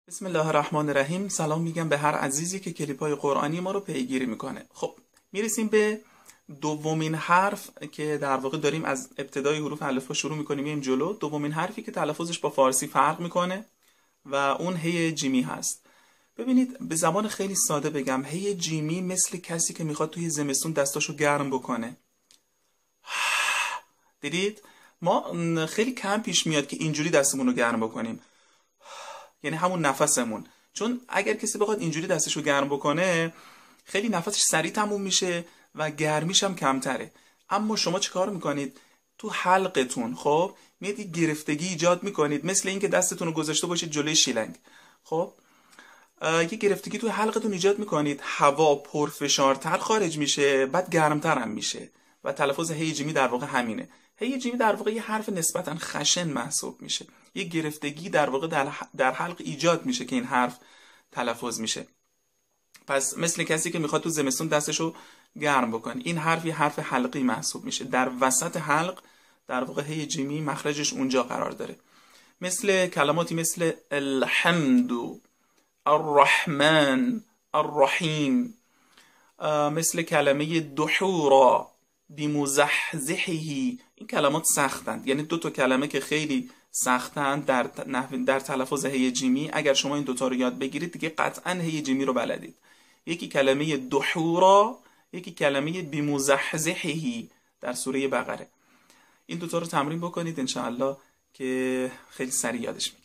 بسم الله الرحمن الرحیم. سلام میگم به هر عزیزی که کلیپ‌های قرآنی ما رو پیگیری میکنه. خب میرسیم به دومین حرف که در واقع داریم از ابتدای حروف الفبا شروع میکنیم میایم جلو. دومین حرفی که تلفظش با فارسی فرق میکنه و اون هی جیمی هست. ببینید به زبان خیلی ساده بگم، هی جیمی مثل کسی که میخواد توی زمستون دستاشو گرم بکنه. دیدید؟ ما خیلی کم پیش میاد که اینجوری دستمون رو گرم بکنیم، یعنی همون نفسمون. چون اگر کسی بخواد اینجوری دستشو گرم بکنه خیلی نفسش سریع تموم میشه و گرمیش هم کمتره. اما شما چه کار میکنید؟ تو حلقتون خب میاد یه گرفتگی ایجاد میکنید، مثل اینکه دستتون رو گذاشته باشید جلوی شیلنگ. خب یه گرفتگی تو حلقتون ایجاد میکنید، هوا پرفشارتر خارج میشه، بعد گرمتر هم میشه و تلفظ هی جیمی در واقع همینه. هی جیمی در واقع یه حرف نسبتا خشن محسوب میشه، یه گرفتگی در واقع در حلق ایجاد میشه که این حرف تلفظ میشه. پس مثل کسی که میخواد تو زمستون دستشو گرم بکنه، این حرف یه حرف حلقی محسوب میشه، در وسط حلق در واقع هی جیمی مخرجش اونجا قرار داره. مثل کلماتی مثل الحمد، الرحمن، الرحیم، مثل کلمه دحورا، بمزحزحه. این کلمات سختند، یعنی دو تا کلمه که خیلی سختند در تلفظ هی جیمی. اگر شما این دوتا رو یاد بگیرید دیگه قطعا هی جیمی رو بلدید. یکی کلمه دحورا، یکی کلمه بمزحزحه در سوره بقره. این دوتا رو تمرین بکنید انشاءالله که خیلی سریع یادش میگیرید.